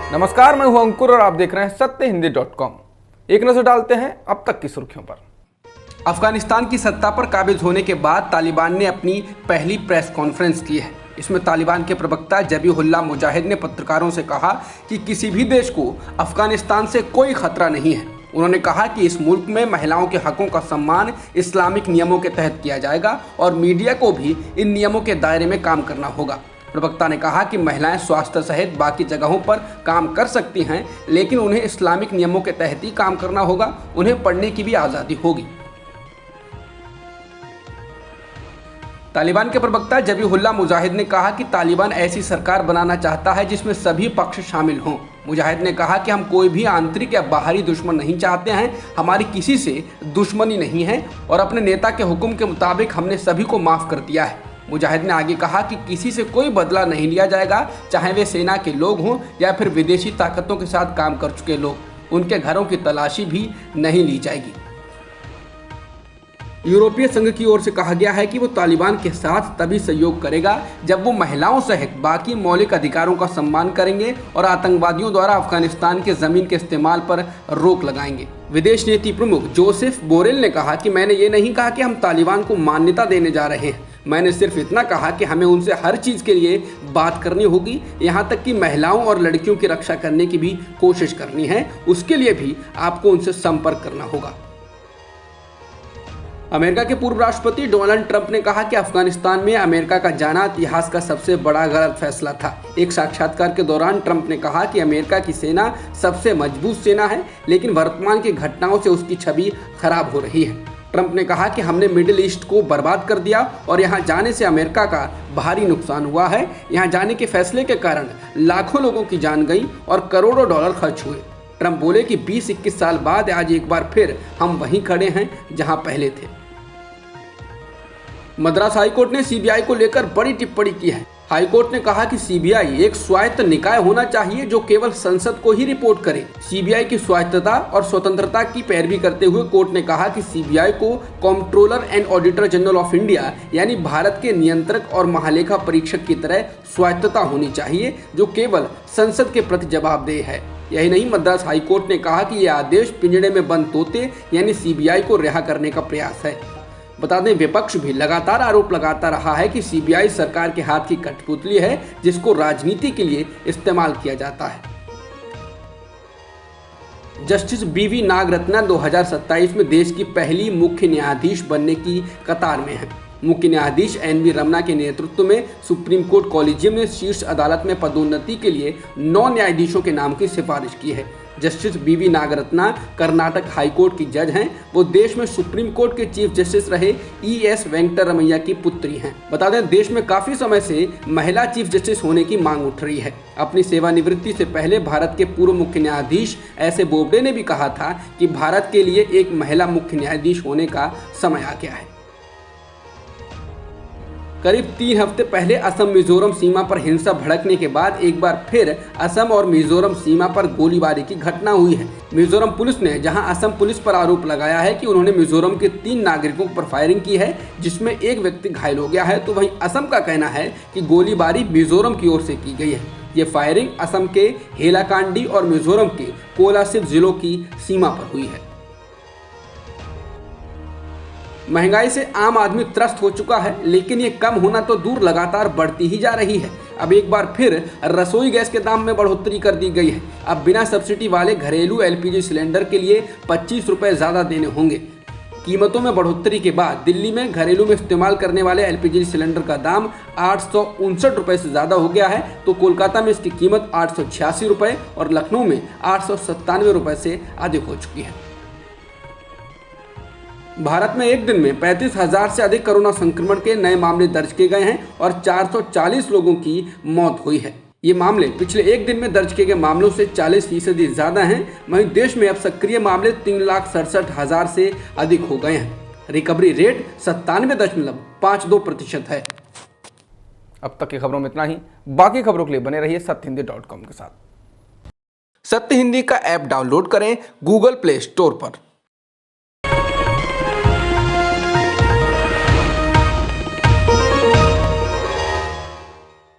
नमस्कार, मैं हूं अंकुर और आप देख रहे हैं सत्यहिंदी.com। एक नजर डालते हैं अब तक की सुर्खियों पर। अफगानिस्तान की सत्ता पर काबिज होने के बाद तालिबान ने अपनी पहली प्रेस कॉन्फ्रेंस की है। इसमें तालिबान के प्रवक्ता जबीहुल्लाह मुजाहिद ने पत्रकारों से कहा कि किसी भी देश को अफगानिस्तान से कोई खतरा नहीं है। उन्होंने कहा कि इस मुल्क में महिलाओं के हकों का सम्मान इस्लामिक नियमों के तहत किया जाएगा और मीडिया को भी इन नियमों के दायरे में काम करना होगा। प्रवक्ता ने कहा कि महिलाएं स्वास्थ्य सहित बाकी जगहों पर काम कर सकती हैं, लेकिन उन्हें इस्लामिक नियमों के तहत ही काम करना होगा। उन्हें पढ़ने की भी आज़ादी होगी। तालिबान के प्रवक्ता जबीहुल्लाह मुजाहिद ने कहा कि तालिबान ऐसी सरकार बनाना चाहता है जिसमें सभी पक्ष शामिल हों। मुजाहिद ने कहा कि हम कोई भी आंतरिक या बाहरी दुश्मन नहीं चाहते हैं, हमारी किसी से दुश्मनी नहीं है और अपने नेता के हुक्म के मुताबिक हमने सभी को माफ़ कर दिया है। मुजाहिद ने आगे कहा कि किसी से कोई बदला नहीं लिया जाएगा, चाहे वे सेना के लोग हों या फिर विदेशी ताकतों के साथ काम कर चुके लोग। उनके घरों की तलाशी भी नहीं ली जाएगी। यूरोपीय संघ की ओर से कहा गया है कि वो तालिबान के साथ तभी सहयोग करेगा जब वो महिलाओं सहित बाकी मौलिक अधिकारों का सम्मान करेंगे और आतंकवादियों द्वारा अफगानिस्तान के जमीन के इस्तेमाल पर रोक लगाएंगे। विदेश नीति प्रमुख जोसेफ बोरेल ने कहा कि मैंने ये नहीं कहा कि हम तालिबान को मान्यता देने जा रहे हैं, मैंने सिर्फ इतना कहा कि हमें उनसे हर चीज़ के लिए बात करनी होगी, यहाँ तक कि महिलाओं और लड़कियों की रक्षा करने की भी कोशिश करनी है। उसके लिए भी आपको उनसे संपर्क करना होगा। अमेरिका के पूर्व राष्ट्रपति डोनाल्ड ट्रंप ने कहा कि अफगानिस्तान में अमेरिका का जाना इतिहास का सबसे बड़ा गलत फैसला था। एक साक्षात्कार के दौरान ट्रंप ने कहा कि अमेरिका की सेना सबसे मजबूत सेना है, लेकिन वर्तमान की घटनाओं से उसकी छवि खराब हो रही है। ट्रंप ने कहा कि हमने मिडिल ईस्ट को बर्बाद कर दिया और यहाँ जाने से अमेरिका का भारी नुकसान हुआ है। यहाँ जाने के फैसले के कारण लाखों लोगों की जान गई और करोड़ों डॉलर खर्च हुए। ट्रंप बोले कि 20-21 साल बाद आज एक बार फिर हम वहीं खड़े हैं जहां पहले थे। मद्रास हाईकोर्ट ने सीबीआई को लेकर बड़ी टिप्पणी की है। हाईकोर्ट ने कहा कि सीबीआई एक स्वायत्त निकाय होना चाहिए जो केवल संसद को ही रिपोर्ट करे। सीबीआई की स्वायत्तता और स्वतंत्रता की पैरवी करते हुए कोर्ट ने कहा कि सीबीआई को controller and auditor general of India यानी भारत के नियंत्रक और महालेखा परीक्षक की तरह स्वायत्तता होनी चाहिए जो केवल संसद के प्रति जवाबदेह है। यही नहीं, मद्रास हाईकोर्ट ने कहा कि यह आदेश पिंजड़े में बंद तोते यानी सीबीआई को रिहा करने का प्रयास है। बता दें, विपक्ष भी लगातार आरोप लगाता रहा है कि सीबीआई सरकार के हाथ की कठपुतली है जिसको राजनीति के लिए इस्तेमाल किया जाता है। जस्टिस बीवी नागरत्ना 2027 में देश की पहली मुख्य न्यायाधीश बनने की कतार में है। मुख्य न्यायाधीश एनवी रमना के नेतृत्व में सुप्रीम कोर्ट कॉलेजियम ने शीर्ष अदालत में पदोन्नति के लिए 9 न्यायाधीशों के नाम की सिफारिश की है। जस्टिस बीवी नागरत्ना कर्नाटक हाईकोर्ट की जज हैं। वो देश में सुप्रीम कोर्ट के चीफ जस्टिस रहे ES वेंकटरमैया की पुत्री हैं। बता दें, देश में काफी समय से महिला चीफ जस्टिस होने की मांग उठ रही है। अपनी सेवानिवृत्ति से पहले भारत के पूर्व मुख्य न्यायाधीश एस ए बोबडे ने भी कहा था कि भारत के लिए एक महिला मुख्य न्यायाधीश होने का समय आ गया है। करीब 3 हफ्ते पहले असम मिजोरम सीमा पर हिंसा भड़कने के बाद एक बार फिर असम और मिजोरम सीमा पर गोलीबारी की घटना हुई है। मिजोरम पुलिस ने जहां असम पुलिस पर आरोप लगाया है कि उन्होंने मिजोरम के 3 नागरिकों पर फायरिंग की है जिसमें एक व्यक्ति घायल हो गया है, तो वहीं असम का कहना है कि गोलीबारी मिजोरम की ओर से की गई है। ये फायरिंग असम के हेलाकांडी और मिजोरम के कोलासिब जिलों की सीमा पर हुई है। महंगाई से आम आदमी त्रस्त हो चुका है, लेकिन ये कम होना तो दूर लगातार बढ़ती ही जा रही है। अब एक बार फिर रसोई गैस के दाम में बढ़ोतरी कर दी गई है। अब बिना सब्सिडी वाले घरेलू LPG सिलेंडर के लिए 25 रुपये ज़्यादा देने होंगे। कीमतों में बढ़ोतरी के बाद दिल्ली में घरेलू में इस्तेमाल करने वाले LPG सिलेंडर का दाम 859 रुपये से ज़्यादा हो गया है, तो कोलकाता में इसकी कीमत 886 रुपये और लखनऊ में 897 रुपये से अधिक हो चुकी है। भारत में एक दिन में 35,000 से अधिक कोरोना संक्रमण के नए मामले दर्ज किए गए हैं और 440 लोगों की मौत हुई है। ये मामले पिछले एक दिन में दर्ज किए गए मामलों से 40% ज़्यादा हैं। वहीं देश में अब सक्रिय मामले 3,67,000 से अधिक हो गए हैं। रिकवरी रेट 97.52% है। अब तक की खबरों में इतना ही। बाकी खबरों के लिए बने रहिए सत्यहिंदी.com के साथ। सत्य हिंदी का ऐप डाउनलोड करें गूगल प्ले स्टोर पर।